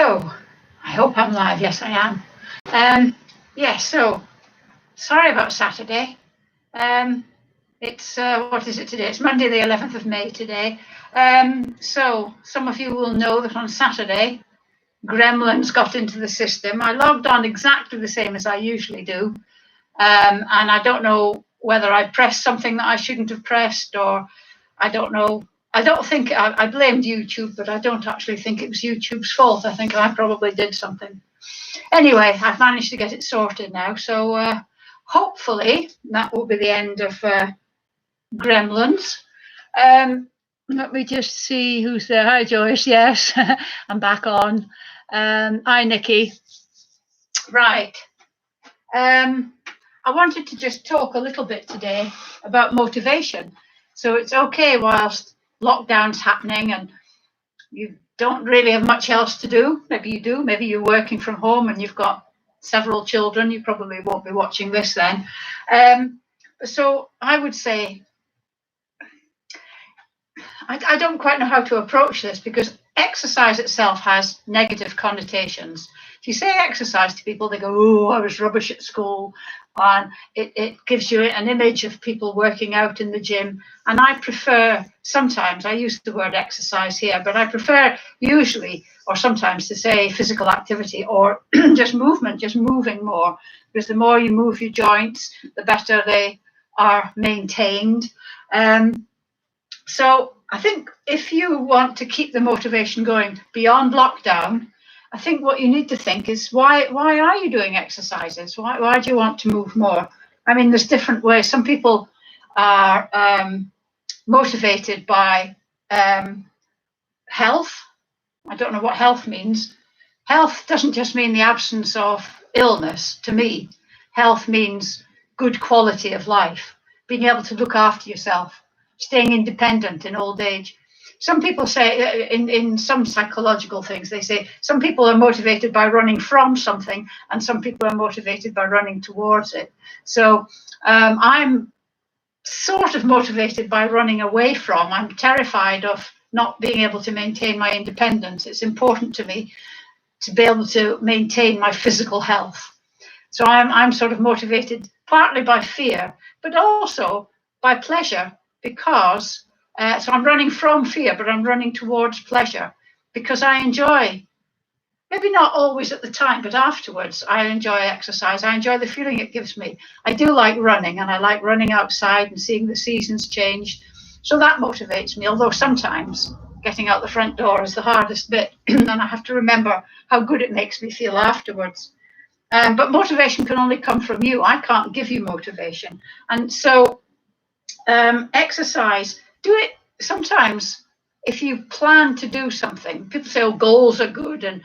Hello, I hope I'm live. Yes, I am. Yes, so sorry about Saturday. It's what is it today? It's Monday, the 11th of May today. So some of you will know that on Saturday, Gremlins got into the system. I logged on exactly the same as I usually do, and I don't know whether I pressed something that I shouldn't have pressed, or I don't know. I don't think I blamed YouTube, but I don't actually think it was YouTube's fault. I think I probably did something. Anyway, I've managed to get it sorted now, so hopefully that will be the end of Gremlins. Let me just see who's there. Hi, Joyce. Yes, I'm back on. Hi, Nikki. Right. I wanted to just talk a little bit today about motivation. So it's okay whilst lockdown's happening and you don't really have much else to do. Maybe you do. Maybe you're working from home and you've got several children. You probably won't be watching this then. So I would say, I don't quite know how to approach this, because exercise itself has negative connotations. If you say exercise to people, they go, oh, I was rubbish at school. And it gives you an image of people working out in the gym. And I prefer, sometimes, I use the word exercise here, but I prefer usually or sometimes to say physical activity or just movement, just moving more. Because the more you move your joints, the better they are maintained. So I think if you want to keep the motivation going beyond lockdown, I think what you need to think is, why are you doing exercises? Why do you want to move more? I mean, there's different ways. Some people are motivated by health. I don't know what health means. Health doesn't just mean the absence of illness to me. Health means good quality of life, being able to look after yourself, staying independent in old age. Some people say, in some psychological things, they say some people are motivated by running from something and some people are motivated by running towards it. So I'm sort of motivated by running away from. I'm terrified of not being able to maintain my independence. It's important to me to be able to maintain my physical health. So I'm sort of motivated partly by fear, but also by pleasure, because so I'm running from fear, but I'm running towards pleasure, because I enjoy, maybe not always at the time, but afterwards, I enjoy exercise. I enjoy the feeling it gives me. I do like running, and I like running outside and seeing the seasons change. So that motivates me, although sometimes getting out the front door is the hardest bit, and I have to remember how good it makes me feel afterwards. But motivation can only come from you. I can't give you motivation. And so exercise, do it sometimes. If you plan to do something, people say, oh, goals are good and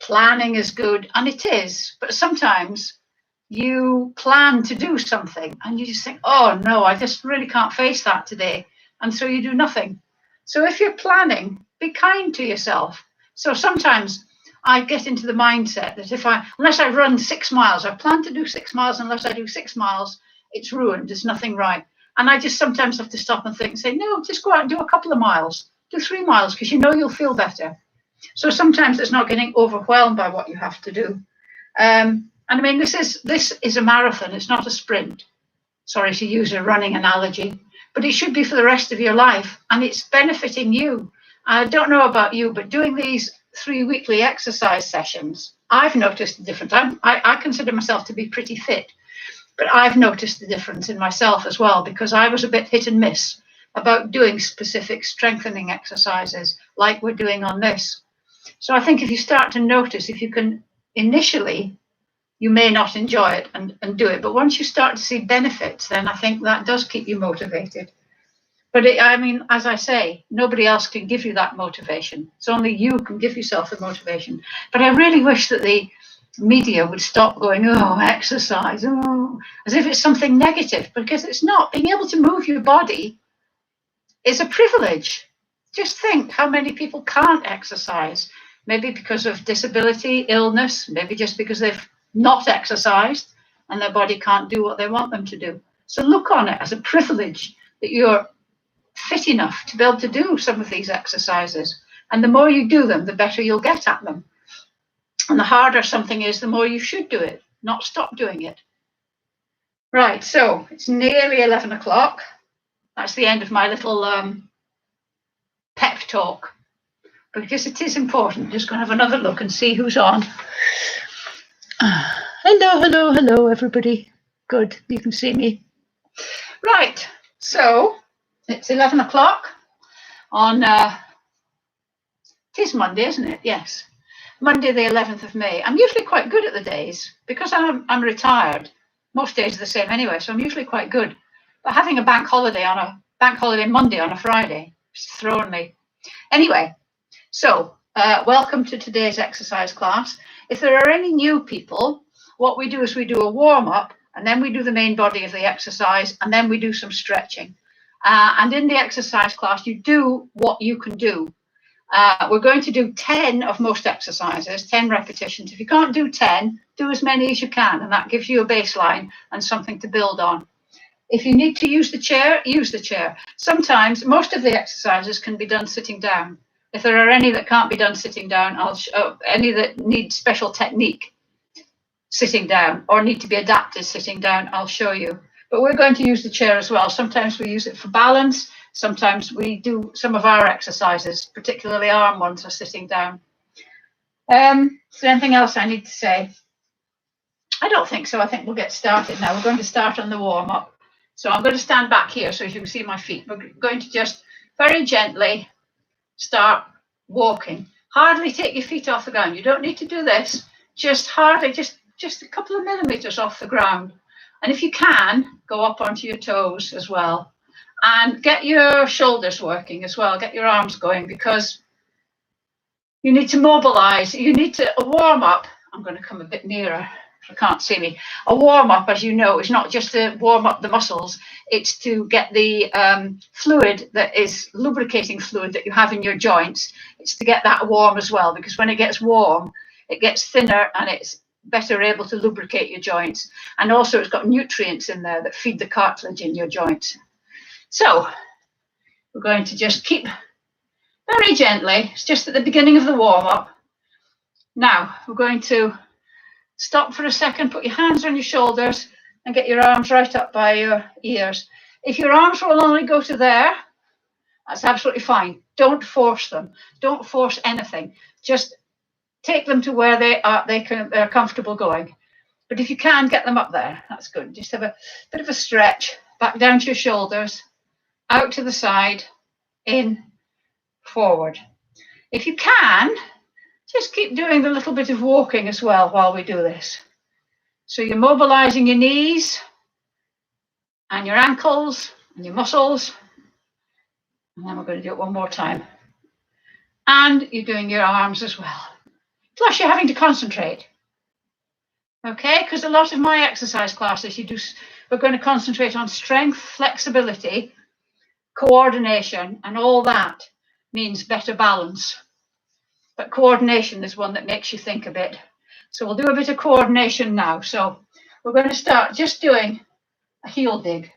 planning is good, and it is, but sometimes you plan to do something and you just think, oh no, I just really can't face that today, and so you do nothing. So if you're planning, be kind to yourself. So sometimes I get into the mindset that unless I run 6 miles, I plan to do 6 miles, unless I do 6 miles, it's ruined, there's nothing right. And I just sometimes have to stop and think and say, no, just go out and do a couple of miles, do 3 miles, because you know you'll feel better. So sometimes it's not getting overwhelmed by what you have to do. And I mean, this is a marathon, it's not a sprint. Sorry to use a running analogy, but it should be for the rest of your life, and it's benefiting you. I don't know about you, but doing these 3 weekly exercise sessions, I've noticed the difference. I consider myself to be pretty fit, but I've noticed the difference in myself as well, because I was a bit hit and miss about doing specific strengthening exercises like we're doing on this. So I think if you start to notice, if you can initially, you may not enjoy it and do it, but once you start to see benefits, then I think that does keep you motivated. But I mean, as I say, nobody else can give you that motivation. It's only you can give yourself the motivation. But I really wish that the media would stop going, oh, exercise, oh, as if it's something negative, because it's not. Being able to move your body is a privilege. Just think how many people can't exercise, maybe because of disability, illness, maybe just because they've not exercised and their body can't do what they want them to do. So look on it as a privilege that you're fit enough to be able to do some of these exercises. And the more you do them, the better you'll get at them. And the harder something is, the more you should do it, not stop doing it. Right, so it's nearly 11 o'clock. That's the end of my little pep talk, because it is important. Just going to have another look and see who's on. Hello, everybody. Good, you can see me. Right, so it's 11 o'clock on, it is Monday, isn't it? Yes, Monday the 11th of May. I'm usually quite good at the days because I'm retired. Most days are the same anyway, so I'm usually quite good. But having a bank holiday Monday on a Friday, it's thrown me. Anyway, so welcome to today's exercise class. If there are any new people, what we do is we do a warm-up, and then we do the main body of the exercise, and then we do some stretching. And in the exercise class, you do what you can do. We're going to do 10 of most exercises, 10 repetitions. If you can't do 10, do as many as you can, and that gives you a baseline and something to build on. If you need to use the chair, use the chair. Sometimes, most of the exercises can be done sitting down. If there are any that can't be done sitting down, any that need special technique sitting down or need to be adapted sitting down, I'll show you. But we're going to use the chair as well. Sometimes we use it for balance. Sometimes we do some of our exercises, particularly arm ones, are sitting down. Is there anything else I need to say? I don't think so. I think we'll get started now. We're going to start on the warm-up. So I'm going to stand back here so you can see my feet. We're going to just very gently start walking. Hardly take your feet off the ground. You don't need to do this. Just hardly, just a couple of millimeters off the ground. And if you can, go up onto your toes as well. And get your shoulders working as well. Get your arms going, because you need to mobilize. You need to warm up. I'm going to come a bit nearer. You can't see me. A warm up, as you know, is not just to warm up the muscles. It's to get the fluid, that is lubricating fluid that you have in your joints. It's to get that warm as well, because when it gets warm, it gets thinner and it's better able to lubricate your joints. And also it's got nutrients in there that feed the cartilage in your joints. So we're going to just keep very gently. It's just at the beginning of the warm-up. Now we're going to stop for a second, put your hands on your shoulders and get your arms right up by your ears. If your arms will only go to there, that's absolutely fine. Don't force them. Don't force anything. Just take them to where they're comfortable going. But if you can, get them up there. That's good. Just have a bit of a stretch, back down to your shoulders, out to the side, in, forward. If you can, just keep doing the little bit of walking as well while we do this. So you're mobilizing your knees and your ankles and your muscles. And then we're going to do it one more time. And you're doing your arms as well. Plus you're having to concentrate. Okay, because a lot of my exercise classes, we're going to concentrate on strength, flexibility, coordination, and all that means better balance. But coordination is one that makes you think a bit. So we'll do a bit of coordination now. So we're going to start just doing a heel dig.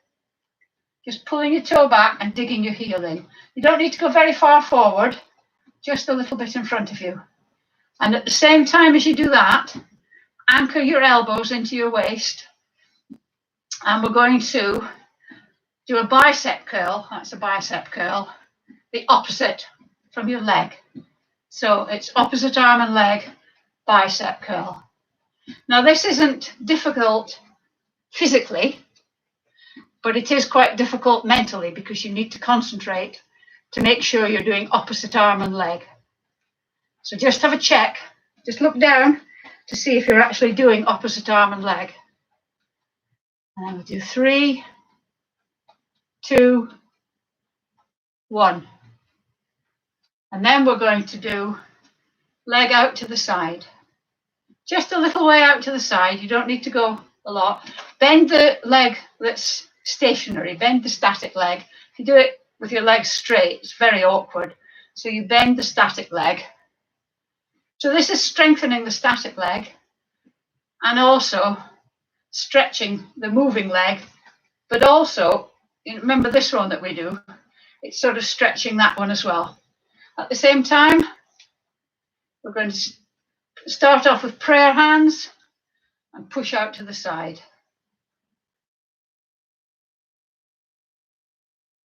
Just pulling your toe back and digging your heel in. You don't need to go very far forward, just a little bit in front of you. And at the same time as you do that, anchor your elbows into your waist. And we're going to do a bicep curl. That's a bicep curl. The opposite from your leg. So it's opposite arm and leg, bicep curl. Now this isn't difficult physically, but it is quite difficult mentally, because you need to concentrate to make sure you're doing opposite arm and leg. So just have a check. Just look down to see if you're actually doing opposite arm and leg. And then we'll do 3, 2, 1. And then we're going to do leg out to the side. Just a little way out to the side. You don't need to go a lot. Bend the leg that's stationary. Bend the static leg. If you do it with your legs straight, it's very awkward. So you bend the static leg. So this is strengthening the static leg and also stretching the moving leg. But also, remember this one that we do, it's sort of stretching that one as well. At the same time, we're going to Start off with prayer hands and push out to the side.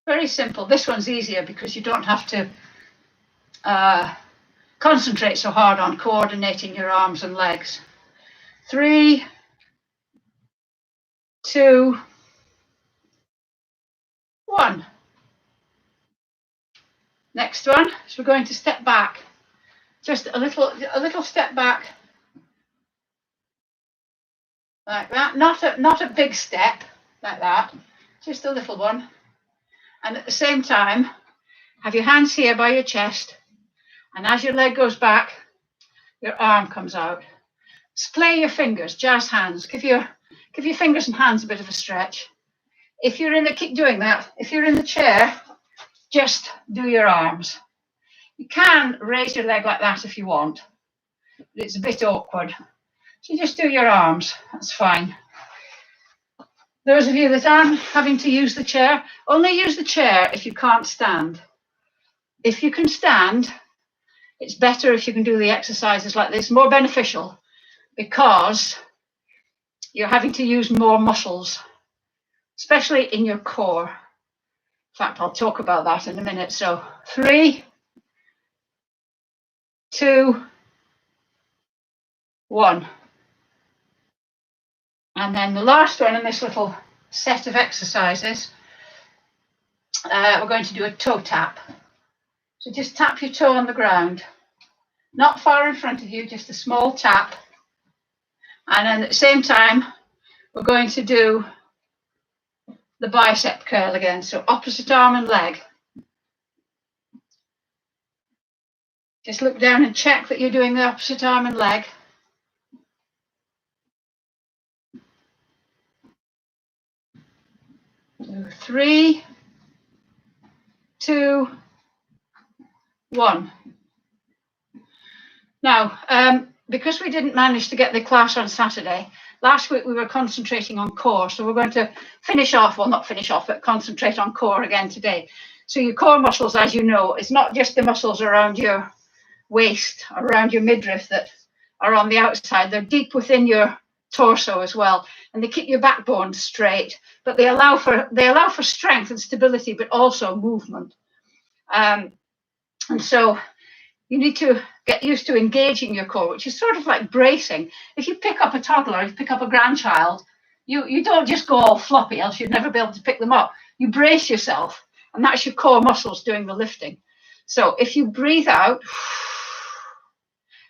Very simple. This one's easier because you don't have to concentrate so hard on coordinating your arms and legs. 3, 2, 1. Next one is we're going to step back. Just a little step back. Like that. Not a big step like that. Just a little one. And at the same time, have your hands here by your chest. And as your leg goes back, your arm comes out. Splay your fingers, jazz hands. Give your fingers and hands a bit of a stretch. If you're keep doing that. If you're in the chair, just do your arms. You can raise your leg like that if you want, but it's a bit awkward. So just do your arms, that's fine. Those of you that aren't having to use the chair, only use the chair if you can't stand. If you can stand, it's better if you can do the exercises like this, more beneficial, because you're having to use more muscles, especially in your core. In fact, I'll talk about that in a minute. So 3, 2, 1. And then the last one in this little set of exercises, we're going to do a toe tap. So just tap your toe on the ground, not far in front of you, just a small tap. And then at the same time, we're going to do the bicep curl again. So opposite arm and leg. Just look down and check that you're doing the opposite arm and leg. 3, 2, 1. Now, because we didn't manage to get the class on Saturday, last week we were concentrating on core. So we're going to finish off, well, not finish off, but concentrate on core again today. So your core muscles, as you know, it's not just the muscles around your waist, around your midriff that are on the outside. They're deep within your torso as well, and they keep your backbone straight, but they allow for strength and stability, but also movement. And so you need to get used to engaging your core, which is sort of like bracing. If you pick up a toddler, if you pick up a grandchild, you don't just go all floppy, else you'd never be able to pick them up. You brace yourself, and that's your core muscles doing the lifting. So if you breathe out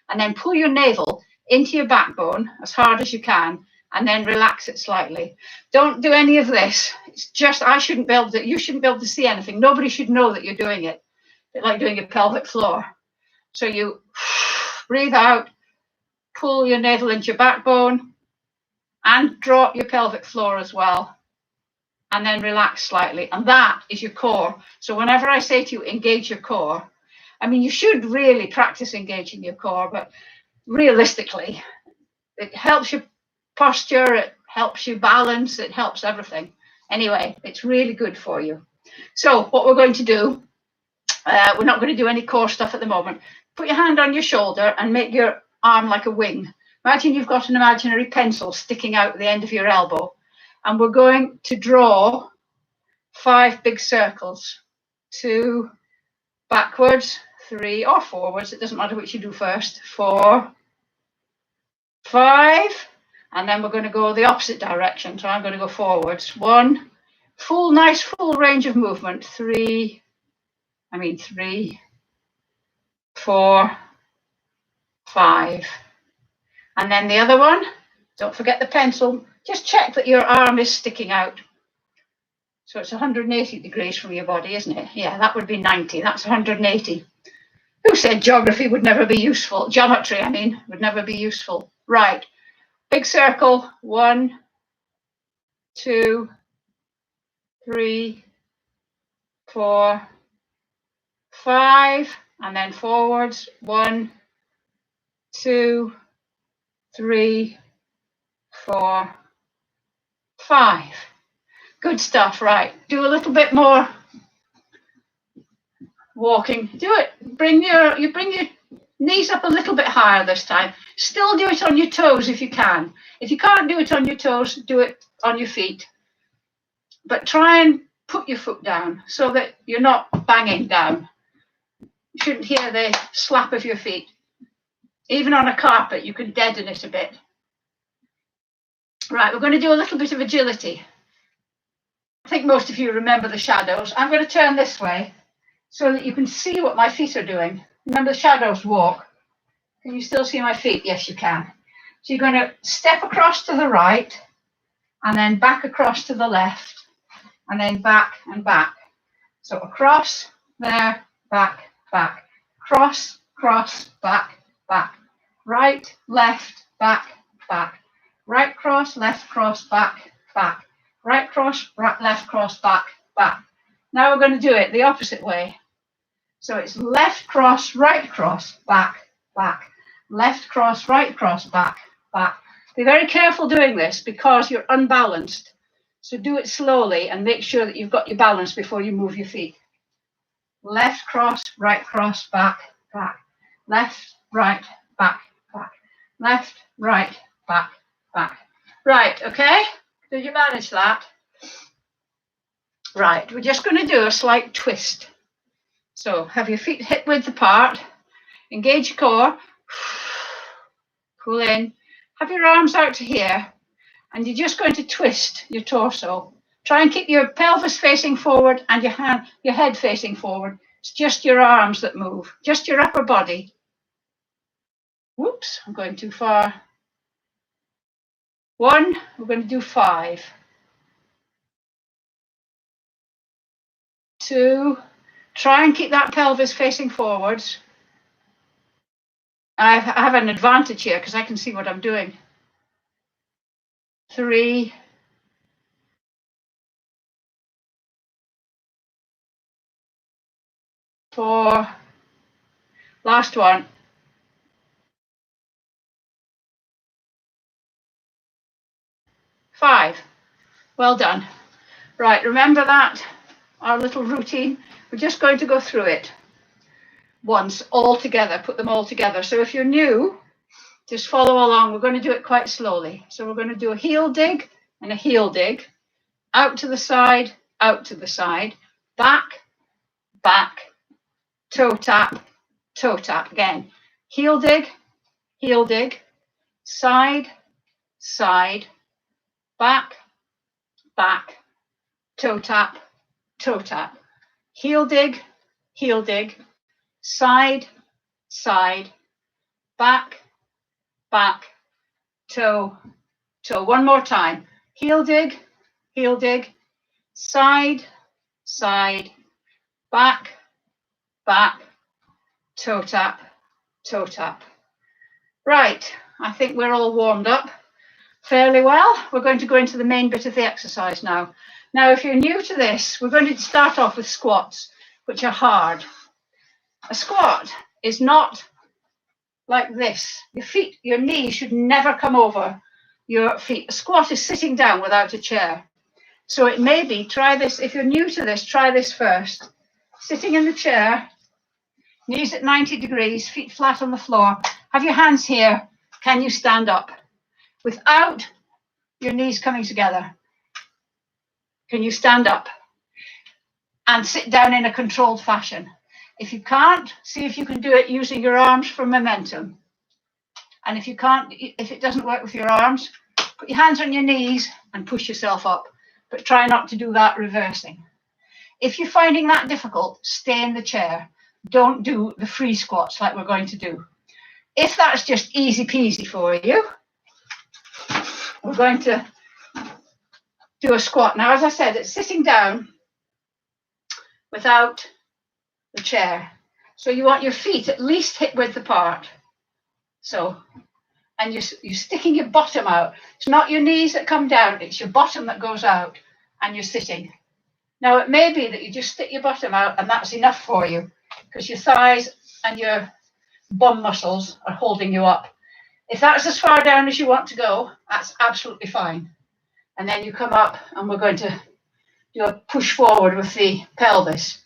and then pull your navel into your backbone as hard as you can, and then relax it slightly. Don't do any of this. It's just, you shouldn't be able to see anything. Nobody should know that you're doing it. It's like doing your pelvic floor. So you breathe out, pull your navel into your backbone, and drop your pelvic floor as well. And then relax slightly. And that is your core. So whenever I say to you, engage your core, I mean, you should really practice engaging your core, but realistically, it helps your posture, it helps you balance, it helps everything. Anyway, it's really good for you. So what we're going to do, we're not going to do any core stuff at the moment. Put your hand on your shoulder and make your arm like a wing. Imagine you've got an imaginary pencil sticking out at the end of your elbow. And we're going to draw 5 big circles. 2 backwards, 3 or forwards. It doesn't matter which you do first. 4, 5. And then we're going to go the opposite direction. So I'm going to go forwards. 1, nice full range of movement. 3, 4, 5. And then the other one, don't forget the pencil. Just check that your arm is sticking out. So it's 180 degrees from your body, isn't it? Yeah, that would be 90. That's 180. Who said geography would never be useful? Geometry, I mean, would never be useful. Right. Big circle. 1, 2, 3, 4, 5. And then forwards. 1, 2, 3, 4, 5. Good stuff, right. Do a little bit more walking. Do it. Bring your Knees up a little bit higher this time. Still do it on your toes if you can. If you can't do it on your toes, do it on your feet. But try and put your foot down so that you're not banging down. You shouldn't hear the slap of your feet. Even on a carpet, you can deaden it a bit. Right, we're going to do a little bit of agility. I think most of you remember the shadows. I'm going to turn this way so that you can see what my feet are doing. Remember the shadows walk. Can you still see my feet? Yes, you can. So you're going to step across to the right and then back across to the left and then back and back. So across, there, back, back. Cross, cross, back, back. Right, left, back, back. Right cross, left cross, back, back. Right cross, right, left cross, back, back. Now we're going to do it the opposite way. So it's left cross, right cross, back, back. Left cross, right cross, back, back. Be very careful doing this because you're unbalanced. So do it slowly and make sure that you've got your balance before you move your feet. Left cross, right cross, back, back. Left, right, back, back. Left, right, back, back. Right, okay? Did you manage that? Right, we're just going to do a slight twist. So have your feet hip width apart. Engage your core. Pull in. Have your arms out to here. And you're just going to twist your torso. Try and keep your pelvis facing forward and your head facing forward. It's just your arms that move, just your upper body. Whoops, I'm going too far. 1, we're going to do 5. 2, try and keep that pelvis facing forwards. I have an advantage here because I can see what I'm doing. 3, 4, last one. 5. Well done. Right, remember that, our little routine? We're just going to go through it once, all together, put them all together. So if you're new, just follow along. We're going to do it quite slowly. So we're going to do a heel dig and a heel dig, out to the side, back, back, toe tap, again. Heel dig, side, side, back, back, toe tap, heel dig, side, side, back, back, toe. One more time. Heel dig, side, side, back, back, toe tap. Right, I think we're all warmed up fairly well. We're going to go into the main bit of the exercise now. Now, if you're new to this, we're going to start off with squats, which are hard. A squat is not like this. Your knees should never come over your feet. A squat is sitting down without a chair. So it may be, try this, if you're new to this, try this first. Sitting in the chair, knees at 90 degrees, feet flat on the floor. Have your hands here. Can you stand up without your knees coming together? Can you stand up and sit down in a controlled fashion? If you can't, see if you can do it using your arms for momentum. And if you can't, if it doesn't work with your arms, put your hands on your knees and push yourself up. But try not to do that reversing. If you're finding that difficult, stay in the chair. Don't do the free squats like we're going to do. If that's just easy peasy for you, we're going to do a squat. Now, as I said, it's sitting down without the chair. So you want your feet at least hip width apart. So, and you're sticking your bottom out. It's not your knees that come down, it's your bottom that goes out, and you're sitting. Now, it may be that you just stick your bottom out and that's enough for you because your thighs and your bum muscles are holding you up. If that's as far down as you want to go, that's absolutely fine. And then you come up and we're going to do a push forward with the pelvis.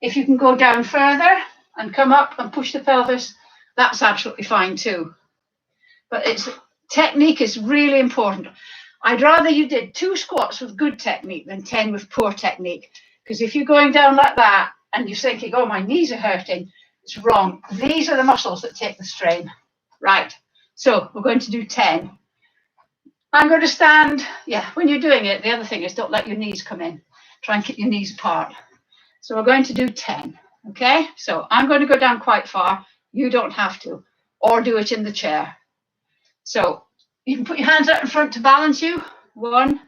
If you can go down further and come up and push the pelvis, that's absolutely fine too. But technique is really important. I'd rather you did 2 squats with good technique than 10 with poor technique. Because if you're going down like that and you're thinking, oh, my knees are hurting, it's wrong. These are the muscles that take the strain. Right. So we're going to do 10. I'm going to stand. Yeah, when you're doing it, the other thing is don't let your knees come in. Try and keep your knees apart. So we're going to do 10. Okay. So I'm going to go down quite far. You don't have to, or do it in the chair. So you can put your hands out in front to balance you. 1,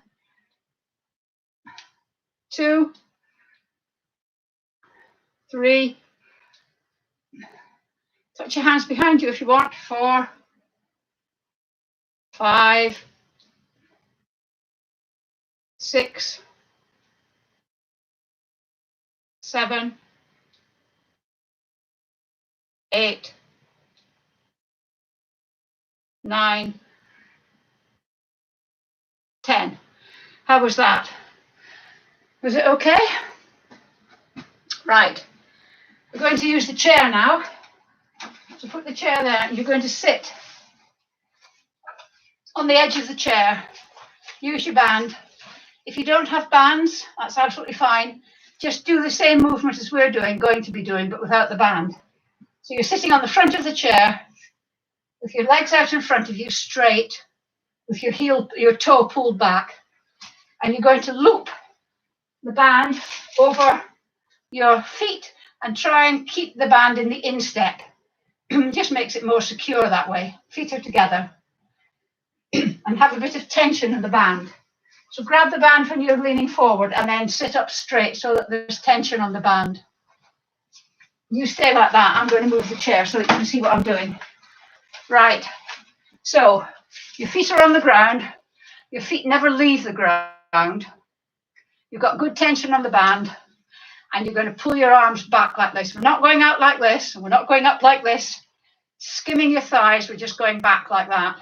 2, 3. Touch your hands behind you if you want. 4, 5, 6, 7, 8, 9, 10. How was that? Was it okay? Right. We're going to use the chair now. So put the chair there and you're going to sit on the edge of the chair. Use your band. If you don't have bands, that's absolutely fine. Just do the same movement as we're going to be doing, but without the band. So you're sitting on the front of the chair with your legs out in front of you straight, with your toe pulled back, and you're going to loop the band over your feet and try and keep the band in the instep. Just makes it more secure that way. Feet are together and have a bit of tension in the band. So grab the band when you're leaning forward and then sit up straight so that there's tension on the band. You stay like that. I'm going to move the chair so that you can see what I'm doing. Right. So your feet are on the ground. Your feet never leave the ground. You've got good tension on the band. And you're going to pull your arms back like this. We're not going out like this. And we're not going up like this. Skimming your thighs. We're just going back like that.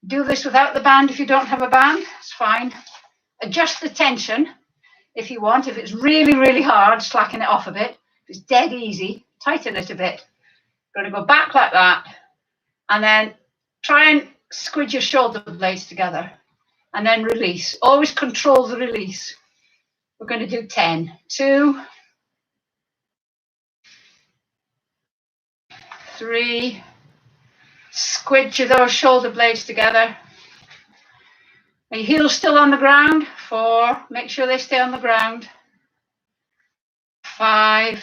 Do this without the band if you don't have a band. It's fine. Adjust the tension if you want. If it's really, really hard, slacken it off a bit. If it's dead easy, tighten it a bit. You're going to go back like that. And then try and squidge your shoulder blades together. And then release. Always control the release. We're going to do 10. 2, 3. Squidge those shoulder blades together. Are your heels still on the ground? 4. Make sure they stay on the ground. 5,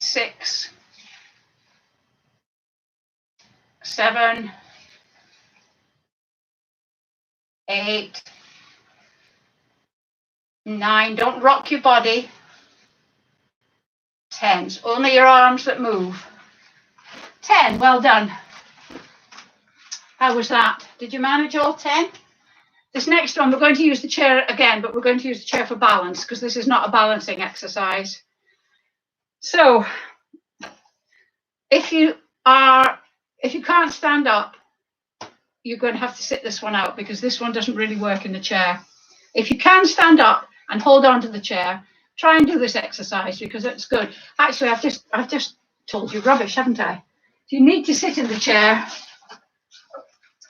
6, 7, 8, 9. Don't rock your body. 10. It's only your arms that move. 10. Well done. How was that? Did you manage all 10? This next one, we're going to use the chair again, but we're going to use the chair for balance because this is not a balancing exercise. So if you can't stand up, you're going to have to sit this one out because this one doesn't really work in the chair. If you can stand up and hold on to the chair, try and do this exercise because it's good. Actually, I've just told you rubbish, haven't I? If you need to sit in the chair,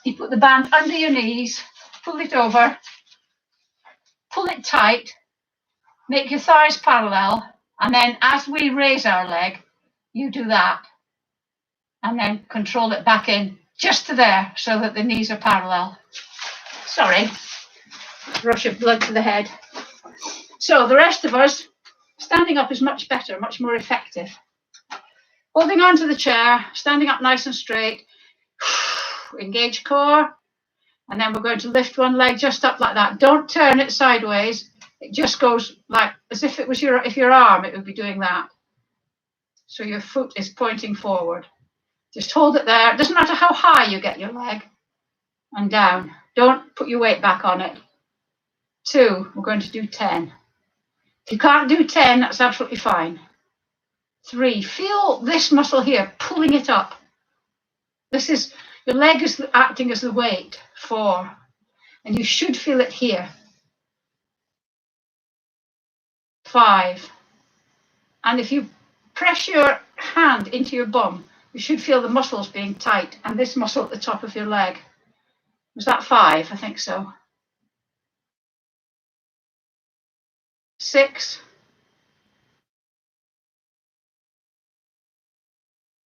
you put the band under your knees, pull it over, pull it tight, make your thighs parallel, and then as we raise our leg, you do that. And then control it back in just to there so that the knees are parallel. Sorry, rush of blood to the head. So the rest of us, standing up is much better, much more effective. Holding on to the chair, standing up nice and straight, engage core, and then we're going to lift one leg just up like that. Don't turn it sideways. It just goes like as if it was your arm, it would be doing that. So your foot is pointing forward. Just hold it there. It doesn't matter how high you get your leg. And down. Don't put your weight back on it. 2, we're going to do 10. If you can't do 10, that's absolutely fine. 3, feel this muscle here, pulling it up. This is, your leg is acting as the weight. 4, and you should feel it here. 5, and if you press your hand into your bum. You should feel the muscles being tight, and this muscle at the top of your leg. Was that 5? I think so. 6.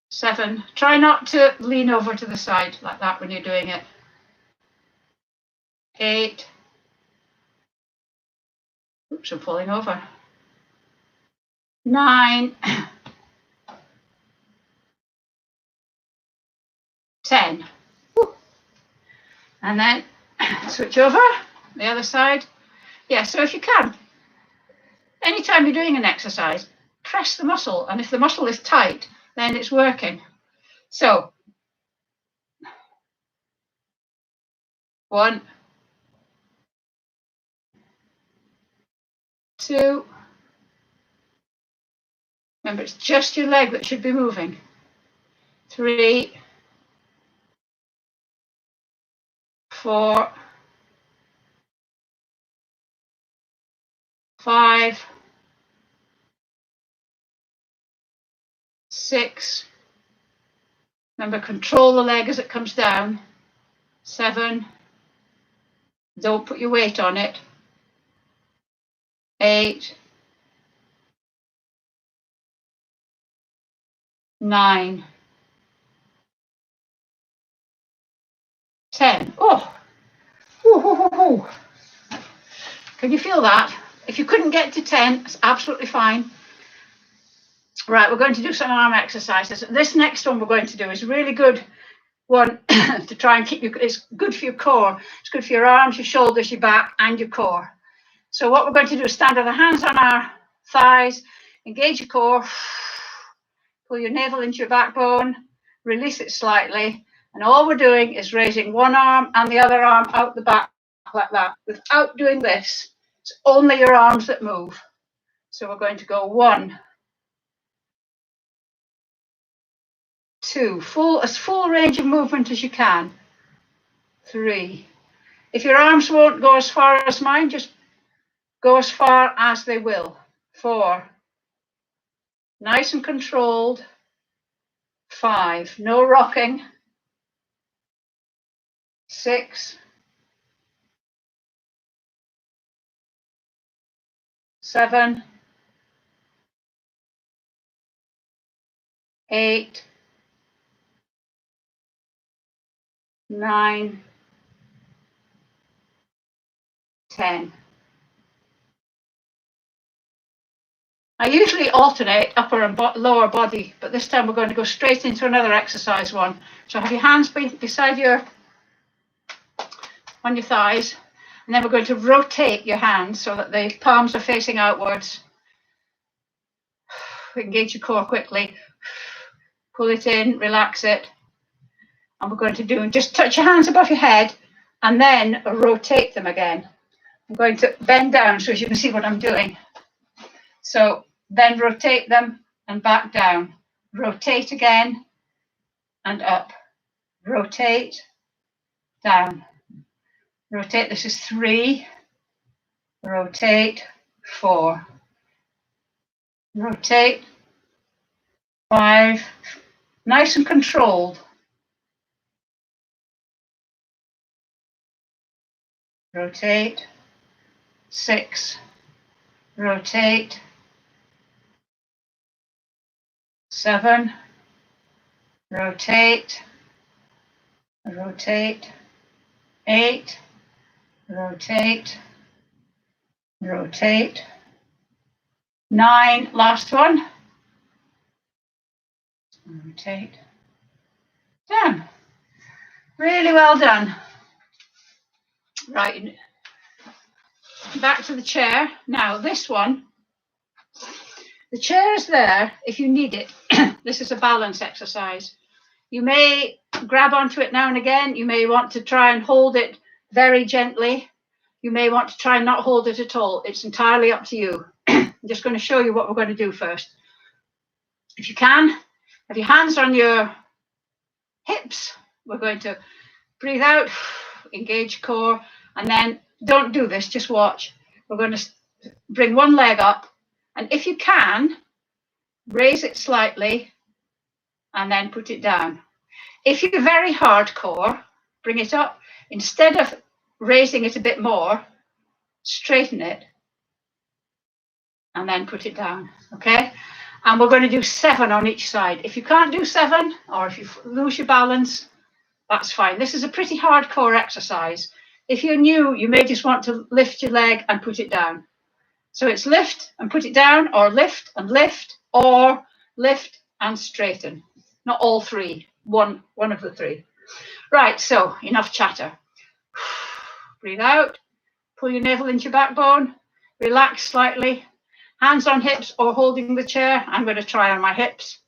7. Try not to lean over to the side like that when you're doing it. 8. Oops, I'm falling over. 9. 10. And then switch over the other side. Yeah, so if you can, anytime you're doing an exercise, press the muscle, and if the muscle is tight, then it's working. So 1, 2. Remember, it's just your leg that should be moving. 3, 4, 5, 6. Remember, control the leg as it comes down. 7. Don't put your weight on it. 8, 9, 10. Oh, can you feel that? If you couldn't get to 10, it's absolutely fine. Right, we're going to do some arm exercises. This next one we're going to do is a really good one to try and keep you. It's good for your core. It's good for your arms, your shoulders, your back, and your core. So what we're going to do is stand with our hands on our thighs, engage your core, pull your navel into your backbone, release it slightly, and all we're doing is raising one arm and the other arm out the back like that. Without doing this, it's only your arms that move. So we're going to go 1, 2, as full range of movement as you can. 3. If your arms won't go as far as mine, just go as far as they will. 4. Nice and controlled. 5. No rocking. 6. 7. 8. 9. 10. I usually alternate upper and lower body, but this time we're going to go straight into another exercise one. So have your hands beside on your thighs, and then we're going to rotate your hands so that the palms are facing outwards. Engage your core quickly. Pull it in, relax it. And we're going to do, just touch your hands above your head and then rotate them again. I'm going to bend down so you can see what I'm doing. So then rotate them and back down. Rotate again and up. Rotate, down. Rotate, this is 3. Rotate, 4. Rotate, 5. Nice and controlled. Rotate, 6. Rotate, 7. Rotate, rotate, 8. Rotate, rotate, 9. Last one. Rotate, down. Really well done. Right, back to the chair. Now this one, the chair is there if you need it. This is a balance exercise. You may grab onto it now and again. You may want to try and hold it very gently. You may want to try and not hold it at all. It's entirely up to you. I'm just going to show you what we're going to do first. If you can, have your hands on your hips. We're going to breathe out, engage core, and then don't do this, just watch. We're going to bring one leg up, and if you can, raise it slightly, and then put it down. If you're very hardcore, bring it up. Instead of raising it a bit more, straighten it, and then put it down, okay? And we're going to do 7 on each side. If you can't do 7, or if you lose your balance, that's fine. This is a pretty hardcore exercise. If you're new, you may just want to lift your leg and put it down. So it's lift and put it down, or lift, or lift and straighten. Not all 3, one of the 3. Right, so enough chatter. Breathe out, pull your navel into your backbone, relax slightly, hands on hips or holding the chair. I'm going to try on my hips,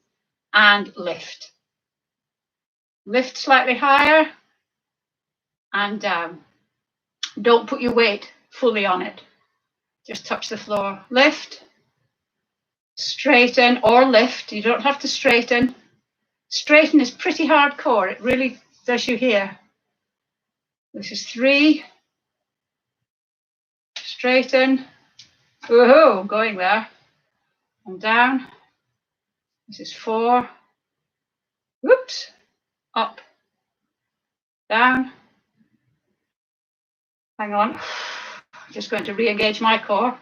and lift. Lift slightly higher and down. Don't put your weight fully on it. Just touch the floor. Lift, straighten or lift. You don't have to straighten. Straighten is pretty hardcore. It really does you here. This is 3. Straighten. Woohoo, going there. And down. This is 4. Whoops. Up. Down. Hang on. Just going to re-engage my core.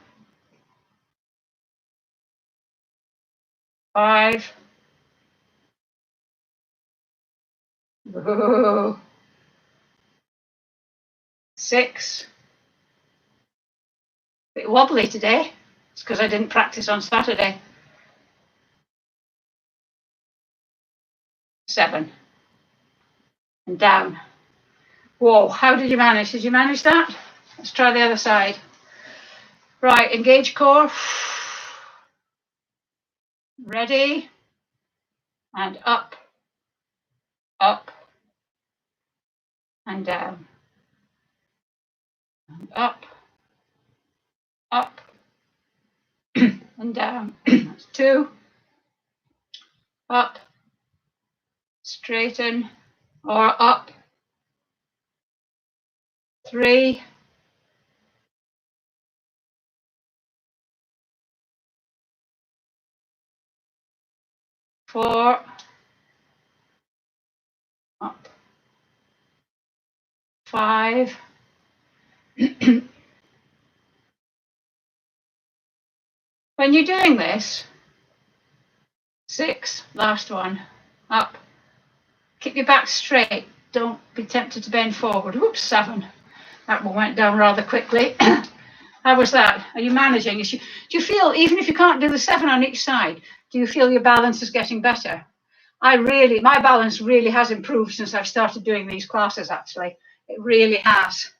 5. Whoa. 6. Bit wobbly today. It's because I didn't practice on Saturday. 7. And down. Whoa, how did you manage? Did you manage that? Let's try the other side. Right, engage core. Ready. And up. Up. And down. And up. Up. And down. That's 2. Up. Straighten. Or up. 3. 4. Up. 5. When you're doing this, 6, last one, up. Keep your back straight. Don't be tempted to bend forward. Oops, 7. That one went down rather quickly. How was that? Are you managing? Do you feel, even if you can't do the 7 on each side, do you feel your balance is getting better? My balance really has improved since I've started doing these classes, actually. It really has.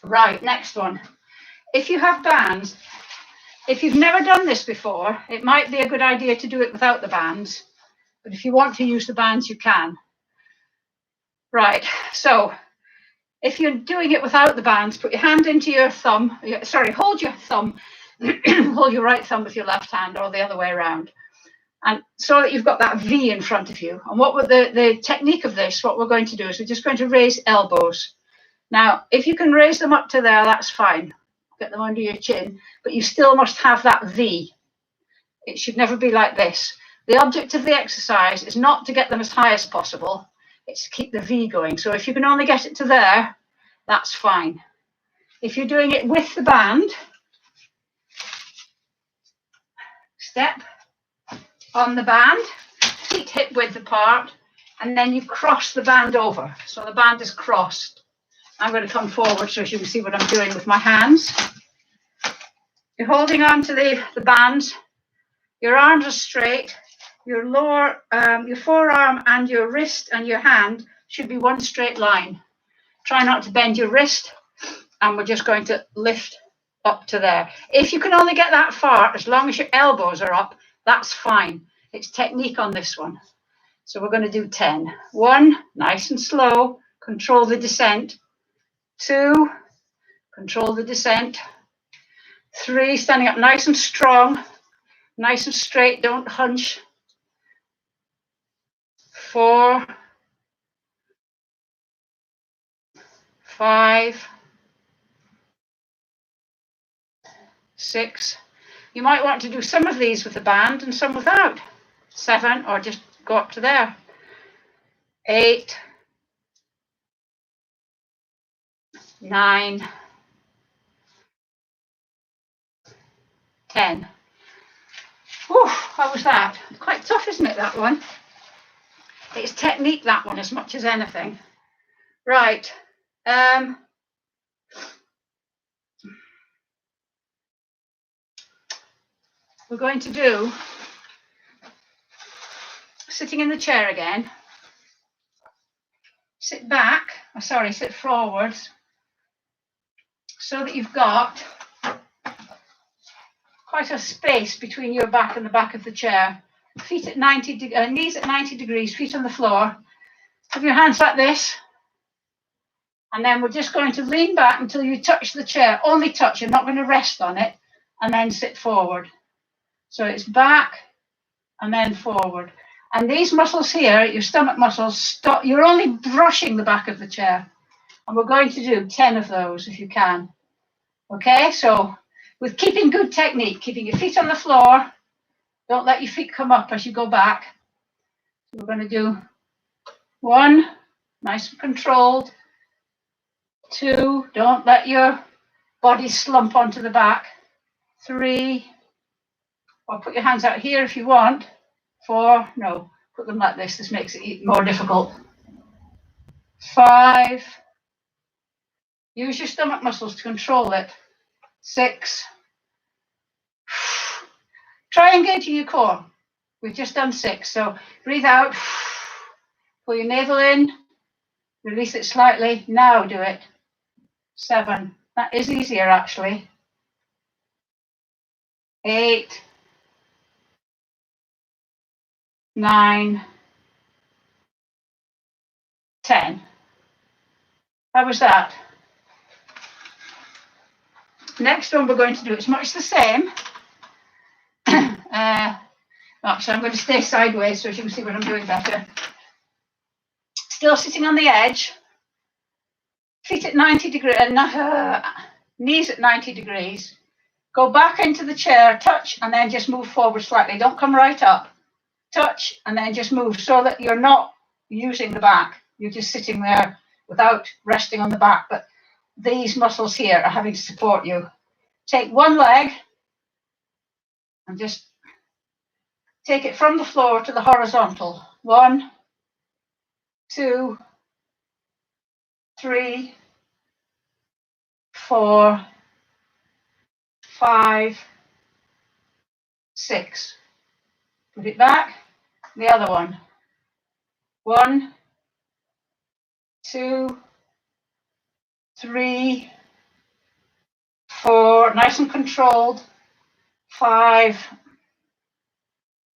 Right, next one. If you have bands, if you've never done this before, it might be a good idea to do it without the bands. But if you want to use the bands, you can. Right, so if you're doing it without the bands, put your hand into your thumb. Sorry, hold your thumb. Hold your right thumb with your left hand, or the other way around. And so that you've got that V in front of you. And what the technique of this, what we're going to do is we're just going to raise elbows. Now, if you can raise them up to there, that's fine. Get them under your chin, but you still must have that V. It should never be like this. The object of the exercise is not to get them as high as possible. It's to keep the V going. So if you can only get it to there, that's fine. If you're doing it with the band, step on the band, feet hip width apart, and then you cross the band over. So the band is crossed. I'm going to come forward so you can see what I'm doing with my hands. You're holding on to the bands. Your arms are straight. Your forearm and your wrist and your hand should be one straight line. Try not to bend your wrist, and we're just going to lift up to there. If you can only get that far, as long as your elbows are up, that's fine. It's technique on this one. So we're going to do 10. 1, nice and slow, control the descent. 2, control the descent. 3, standing up nice and strong, nice and straight, don't hunch. 4, 5, 6. You might want to do some of these with a band and some without. 7, or just go up to there. 8, 9, 10. Whew, how was that? Quite tough, isn't it, that one? It's technique, that one, as much as anything. Right. We're going to do sitting in the chair again. Sit back, sit forwards, so that you've got quite a space between your back and the back of the chair. Feet at 90 degrees, knees at 90 degrees, feet on the floor. Have your hands like this. And then we're just going to lean back until you touch the chair. Only touch, you're not going to rest on it. And then sit forward. So it's back and then forward. And these muscles here, your stomach muscles, stop. You're only brushing the back of the chair. And we're going to do 10 of those if you can. Okay, so with keeping good technique, keeping your feet on the floor. Don't let your feet come up as you go back. So we're going to do 1, nice and controlled. 2, don't let your body slump onto the back. 3, or put your hands out here if you want. 4, no, put them like this. This makes it more difficult. 5, use your stomach muscles to control it. 6, try engaging your core. We've just done 6, so breathe out, pull your navel in, release it slightly. Now do it. 7, that is easier actually. 8, 9, 10. How was that? Next one we're going to do, it's much the same. Actually, I'm going to stay sideways so you can see what I'm doing better. Still sitting on the edge. Feet at 90 degrees, knees at 90 degrees. Go back into the chair, touch, and then just move forward slightly. Don't come right up. Touch, and then just move so that you're not using the back. You're just sitting there without resting on the back. But these muscles here are having to support you. Take one leg and just take it from the floor to the horizontal. 1, 2, 3, 4, 5, 6. Put it back. The other one. 1, 2, 3, 4. Nice and controlled. 5,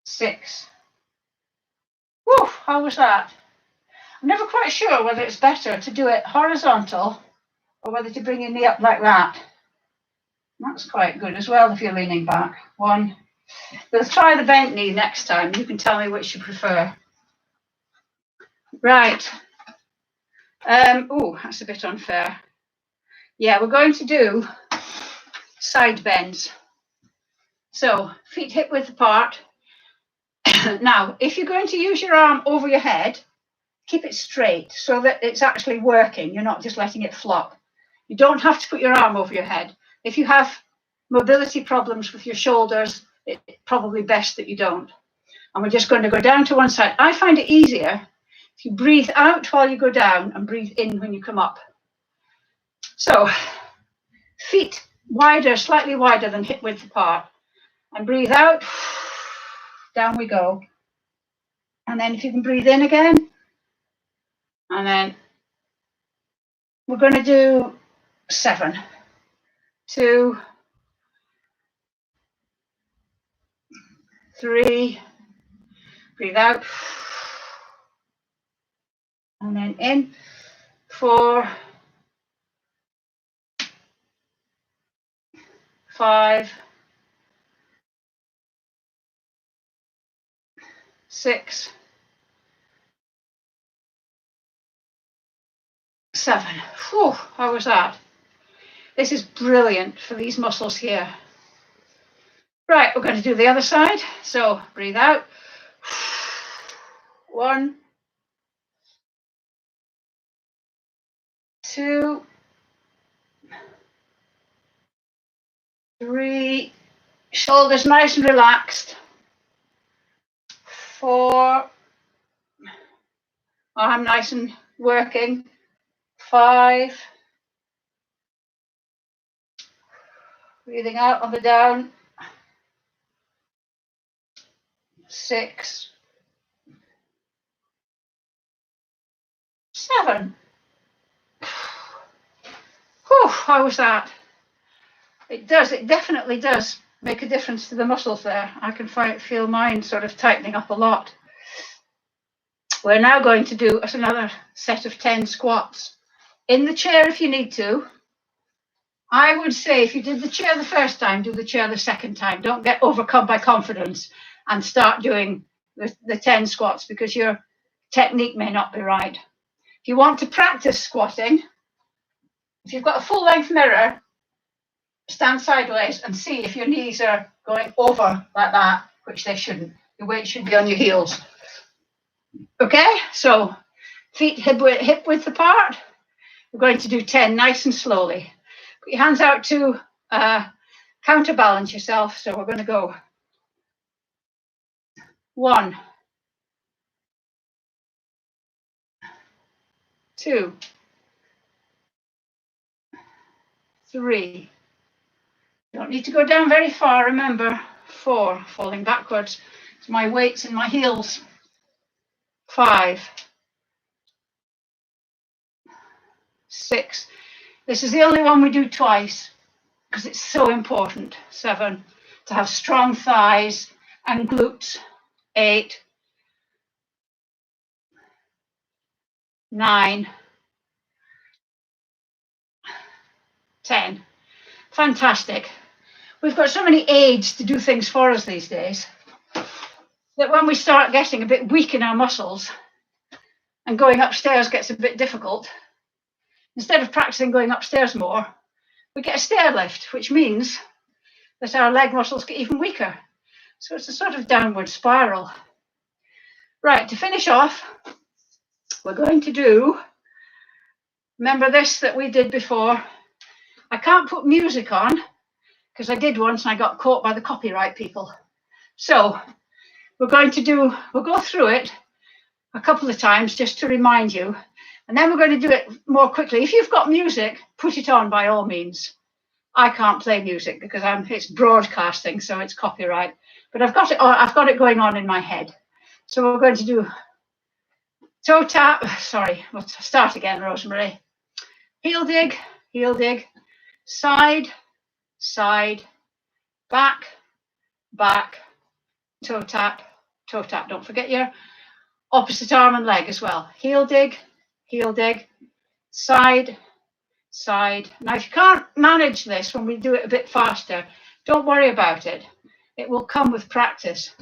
6. Whew, how was that? I'm never quite sure whether it's better to do it horizontal or whether to bring your knee up like that. That's quite good as well if you're leaning back. 1. We'll try the bent knee next time. You can tell me which you prefer. Right. Oh, that's a bit unfair. Yeah, we're going to do side bends. So feet hip width apart. Now, if you're going to use your arm over your head, keep it straight so that it's actually working. You're not just letting it flop. You don't have to put your arm over your head. If you have mobility problems with your shoulders, it's probably best that you don't. And we're just going to go down to one side. I find it easier if you breathe out while you go down and breathe in when you come up. So feet wider, slightly wider than hip width apart. And breathe out. Down we go. And then if you can breathe in again. And then we're going to do 7, 2, 3, breathe out, and then in, 4, 5, 6, 7. Whew, how was that? This is brilliant for these muscles here. Right, we're going to do the other side. So breathe out. 1, 2, 3. Shoulders nice and relaxed. 4. Arm nice and working. 5. Breathing out on the down. 6. 7. Whew, how was that? It definitely does make a difference to the muscles there. I can feel mine sort of tightening up a lot. We're now going to do another set of 10 squats. In the chair if you need to. I would say if you did the chair the first time, do the chair the second time. Don't get overcome by confidence and start doing the 10 squats because your technique may not be right. If you want to practice squatting, if you've got a full length mirror, stand sideways and see if your knees are going over like that, which they shouldn't. Your weight should be on your heels. Okay, so feet hip width apart. We're going to do 10 nice and slowly. Put your hands out to counterbalance yourself. So we're going to go 1, 2, 3. You don't need to go down very far. Remember, 4, falling backwards. So my weight's in my heels. 5, 6. This is the only one we do twice because it's so important. 7, to have strong thighs and glutes. 8, 9, 10. Fantastic. We've got so many aids to do things for us these days that when we start getting a bit weak in our muscles and going upstairs gets a bit difficult, instead of practicing going upstairs more, we get a stair lift, which means that our leg muscles get even weaker. So it's a sort of downward spiral. Right, to finish off, we're going to do, remember this that we did before? I can't put music on because I did once and I got caught by the copyright people. So we'll go through it a couple of times just to remind you, and then we're going to do it more quickly. If you've got music, put it on by all means. I can't play music because it's broadcasting, so it's copyright. But I've got it going on in my head. So we're going to do toe tap. Sorry, we'll start again, Rosemary. Heel dig, side, side, back, back, toe tap, toe tap. Don't forget your opposite arm and leg as well. Heel dig, side, side. Now, if you can't manage this when we do it a bit faster, don't worry about it. It will come with practice.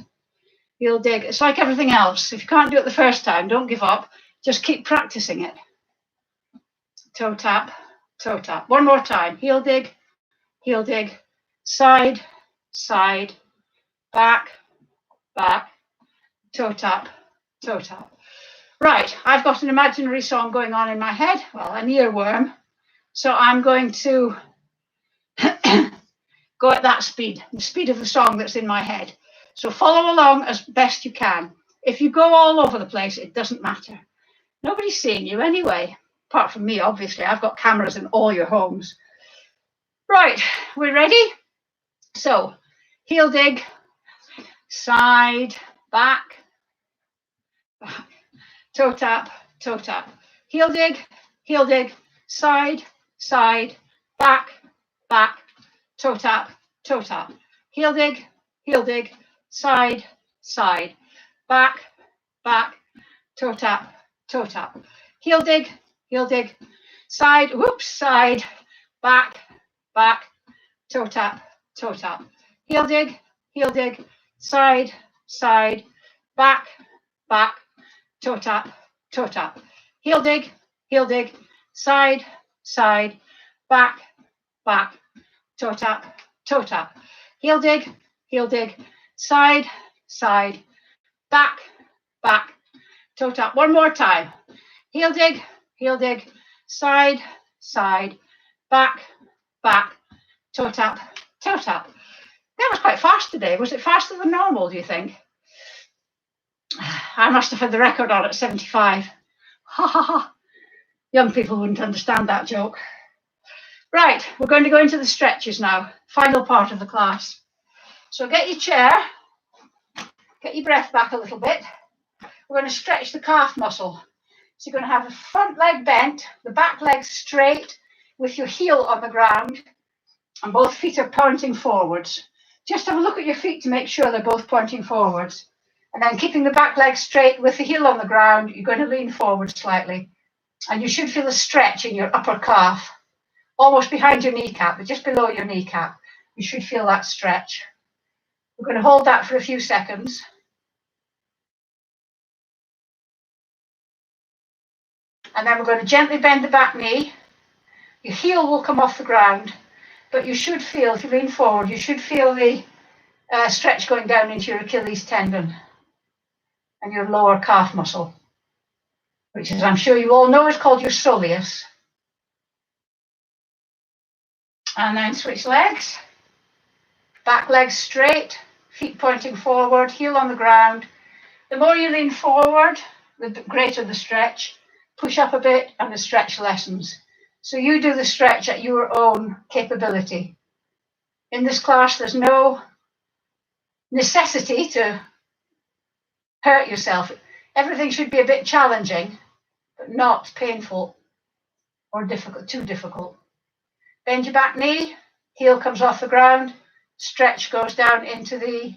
Heel dig. It's like everything else. If you can't do it the first time, don't give up. Just keep practicing it. Toe tap, toe tap. One more time. Heel dig, side, side, back, back, toe tap, toe tap. Right, I've got an imaginary song going on in my head, well, an earworm. So I'm going to go at that speed, the speed of the song that's in my head. So follow along as best you can. If you go all over the place, it doesn't matter. Nobody's seeing you anyway, apart from me, obviously. I've got cameras in all your homes. Right, we ready? So, heel dig, side, back, back, toe tap, toe tap. Heel dig, side, side, back, back, toe tap, toe tap. Heel dig, side, side, back, back, toe tap, toe tap. Heel dig, side, whoops, side, back, back, toe tap, toe tap. Heel dig, side, side, back, back, toe tap, toe tap. Heel dig, side, side, back, back, toe tap, toe tap. Heel dig, heel dig, side, side, back, back, toe tap. One more time. Heel dig, side, side, back, back, toe tap, toe tap. That was quite fast today. Was it faster than normal, do you think? I must have had the record on at 75. Ha ha ha. Young people wouldn't understand that joke. Right, we're going to go into the stretches now. Final part of the class. So get your chair, get your breath back a little bit. We're going to stretch the calf muscle. So you're going to have the front leg bent, the back leg straight with your heel on the ground, and both feet are pointing forwards. Just have a look at your feet to make sure they're both pointing forwards. And then keeping the back leg straight with the heel on the ground, you're going to lean forward slightly. And you should feel a stretch in your upper calf, almost behind your kneecap, but just below your kneecap. You should feel that stretch. We're going to hold that for a few seconds. And then we're going to gently bend the back knee. Your heel will come off the ground, but you should feel, if you lean forward, you should feel the stretch going down into your Achilles tendon and your lower calf muscle, which, as I'm sure you all know, is called your soleus. And then switch legs. Back leg straight, feet pointing forward, heel on the ground. The more you lean forward, the greater the stretch. Push up a bit and the stretch lessens. So you do the stretch at your own capability. In this class, there's no necessity to hurt yourself. Everything should be a bit challenging, but not painful or difficult, too difficult. Bend your back knee, heel comes off the ground, stretch goes down into the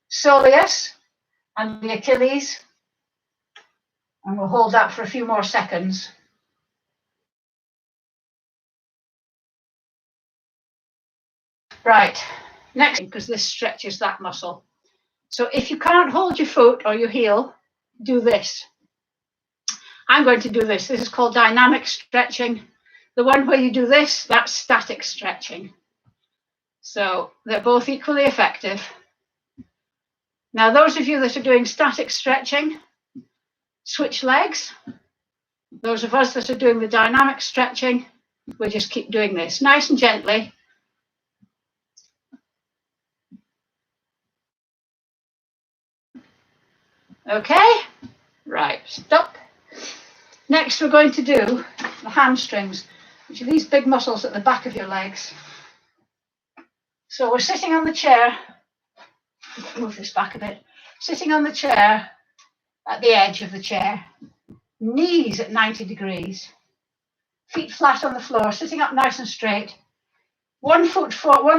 soleus and the Achilles. And we'll hold that for a few more seconds. Right, next, because this stretches that muscle. So if you can't hold your foot or your heel, do this. I'm going to do this. This is called dynamic stretching. The one where you do this, that's static stretching. So they're both equally effective. Now, those of you that are doing static stretching, switch legs. Those of us that are doing the dynamic stretching, we'll just keep doing this nice and gently. Okay, right, stop. Next, we're going to do the hamstrings, which are these big muscles at the back of your legs. So we're sitting on the chair. Move this back a bit. Sitting on the chair, at the edge of the chair, knees at 90 degrees, feet flat on the floor, sitting up nice and straight. One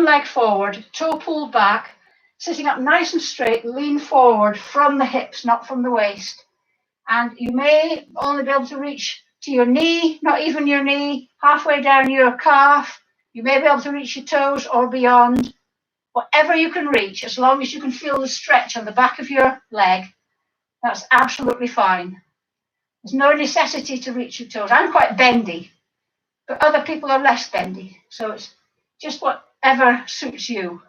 leg forward, toe pulled back, sitting up nice and straight, lean forward from the hips, not from the waist. And you may only be able to reach to your knee, not even your knee, halfway down your calf. You may be able to reach your toes or beyond. Whatever you can reach, as long as you can feel the stretch on the back of your leg, that's absolutely fine. There's no necessity to reach your toes. I'm quite bendy, but other people are less bendy. So it's just whatever suits you.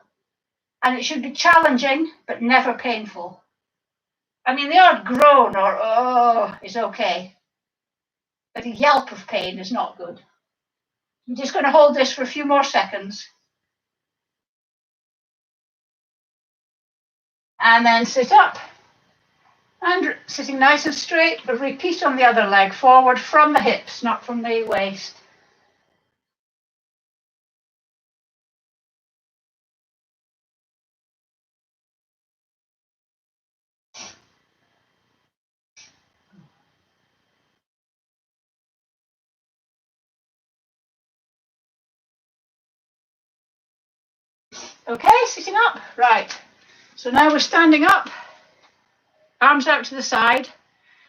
And it should be challenging, but never painful. I mean, the odd groan or oh is okay, but a yelp of pain is not good. I'm just going to hold this for a few more seconds. And then sit up. And sitting nice and straight, but repeat on the other leg, forward from the hips, not from the waist. Okay, sitting up, right. So now we're standing up, arms out to the side,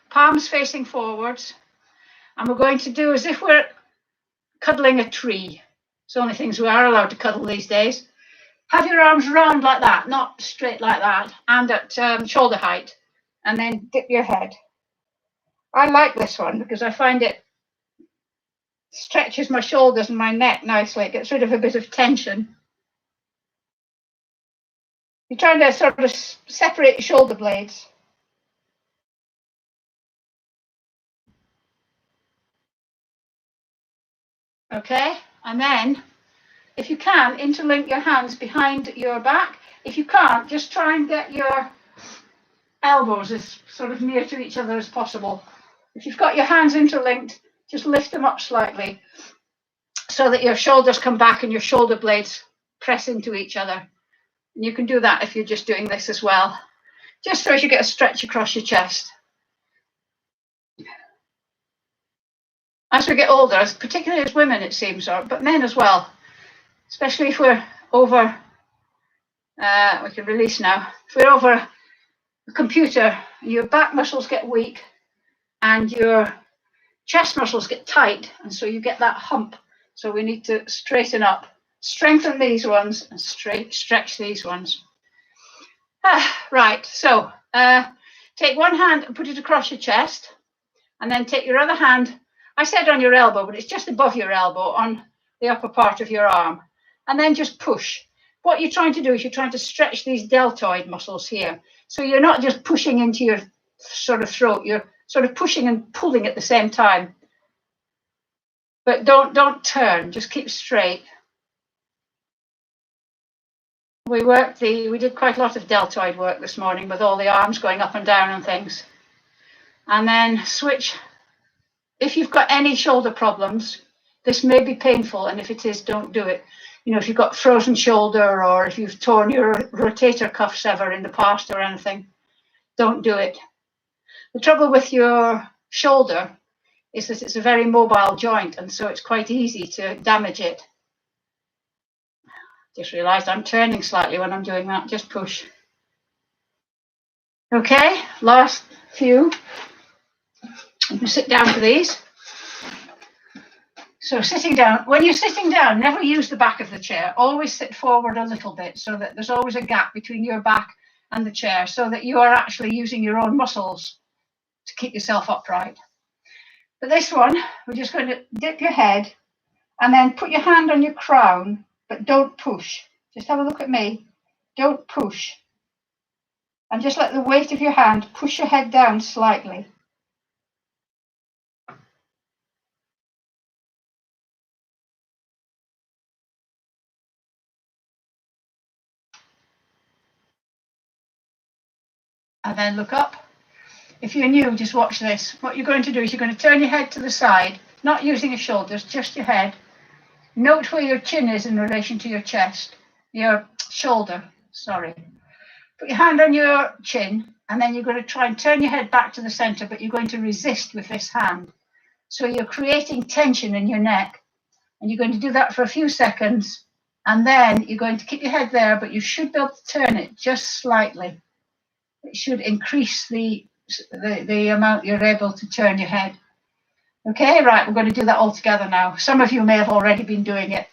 palms facing forwards, and we're going to do as if we're cuddling a tree. It's the only things we are allowed to cuddle these days. Have your arms round like that, not straight like that, and at shoulder height, and then dip your head. I like this one because I find it stretches my shoulders and my neck nicely. It gets rid of a bit of tension. You're trying to sort of separate your shoulder blades. Okay, and then if you can, interlink your hands behind your back. If you can't, just try and get your elbows as sort of near to each other as possible. If you've got your hands interlinked, just lift them up slightly so that your shoulders come back and your shoulder blades press into each other. And you can do that if you're just doing this as well, just so as you get a stretch across your chest. As we get older, particularly as women, it seems, but men as well, especially if we're over, we can release now, if we're over the computer, your back muscles get weak and your chest muscles get tight, and so you get that hump. So we need to straighten up, strengthen these ones and stretch these ones. Right, so take one hand and put it across your chest, and then take your other hand, I said on your elbow, but it's just above your elbow on the upper part of your arm, and then just push. What you're trying to do is you're trying to stretch these deltoid muscles here. So you're not just pushing into your sort of throat, you're sort of pushing and pulling at the same time. But don't turn, just keep straight. We did quite a lot of deltoid work this morning with all the arms going up and down and things. And then switch. If you've got any shoulder problems, this may be painful, and if it is, don't do it. You know, if you've got frozen shoulder or if you've torn your rotator cuff ever in the past or anything, don't do it. The trouble with your shoulder is that it's a very mobile joint, and so it's quite easy to damage it. Just realized I'm turning slightly when I'm doing that. Just push. Okay, last few. You can sit down for these. So sitting down, when you're sitting down, never use the back of the chair. Always sit forward a little bit so that there's always a gap between your back and the chair so that you are actually using your own muscles to keep yourself upright. But this one, we're just going to dip your head and then put your hand on your crown, but don't push. Just have a look at me. Don't push. And just let the weight of your hand push your head down slightly. And then look up. If you're new, just watch this. What you're going to do is you're going to turn your head to the side, not using your shoulders, just your head. Note where your chin is in relation to your chest, your shoulder, sorry. Put your hand on your chin, and then you're going to try and turn your head back to the center, but you're going to resist with this hand. So you're creating tension in your neck, and you're going to do that for a few seconds, and then you're going to keep your head there, but you should be able to turn it just slightly. It should increase the amount you're able to turn your head. Okay, right, we're going to do that all together now. Some of you may have already been doing it.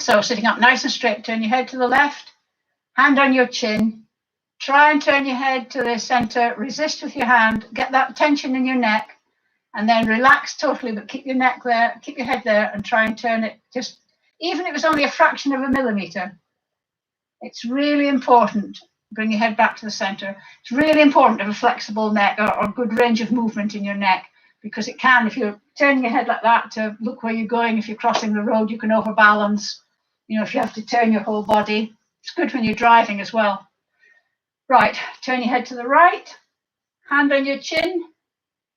So sitting up nice and straight, turn your head to the left, hand on your chin, try and turn your head to the center, resist with your hand, get that tension in your neck, and then relax totally, but keep your neck there, keep your head there, and try and turn it just, even if it's only a fraction of a millimeter. It's really important. Bring your head back to the center. It's really important to have a flexible neck or good range of movement in your neck, because it can, if you're turning your head like that to look where you're going, if you're crossing the road, you can overbalance. You know, if you have to turn your whole body. It's good when you're driving as well. Right, turn your head to the right, hand on your chin,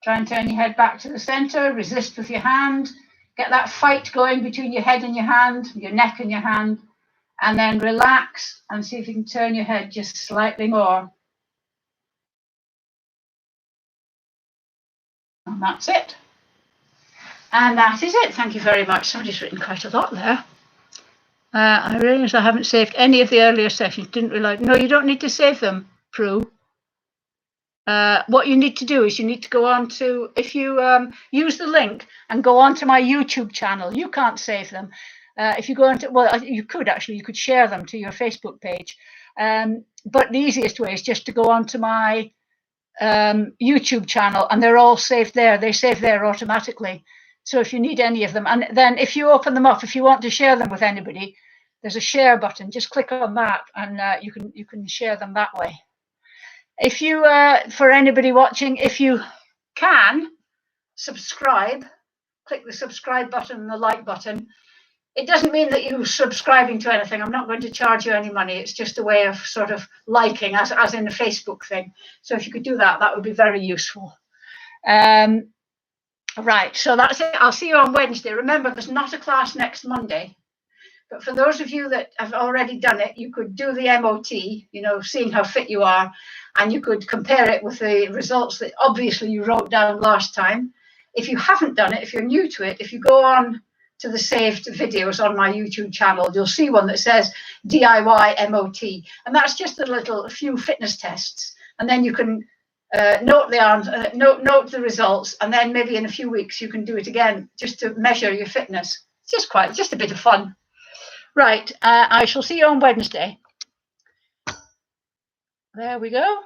try and turn your head back to the center, resist with your hand, get that fight going between your head and your hand, your neck and your hand, and then relax and see if you can turn your head just slightly more. And that's it. And that is it. Thank you very much. Somebody's written quite a lot there. I realize I haven't saved any of the earlier sessions. Didn't realize. No, you don't need to save them, Prue. What you need to do is you need to go on to, if you use the link and go on to my YouTube channel, you can't save them. If you go into, well, you could actually, you could share them to your Facebook page. But the easiest way is just to go on to my YouTube channel, and they're all saved there. They save there automatically. So if you need any of them, and then if you open them up, if you want to share them with anybody, there's a share button. Just click on that, and you can share them that way. If you, for anybody watching, if you can subscribe, click the subscribe button and the like button. It doesn't mean that you're subscribing to anything. I'm not going to charge you any money. It's just a way of sort of liking, as in a Facebook thing. So if you could do that, that would be very useful. Right, so that's it. I'll see you on Wednesday. Remember, there's not a class next Monday. But for those of you that have already done it, you could do the MOT, you know, seeing how fit you are, and you could compare it with the results that obviously you wrote down last time. If you haven't done it, if you're new to it, if you go on to the saved videos on my YouTube channel, you'll see one that says DIY MOT, and that's just a few fitness tests, and then you can note the results, and then maybe in a few weeks you can do it again just to measure your fitness. It's just a bit of fun. Right, I shall see you on Wednesday. There we go.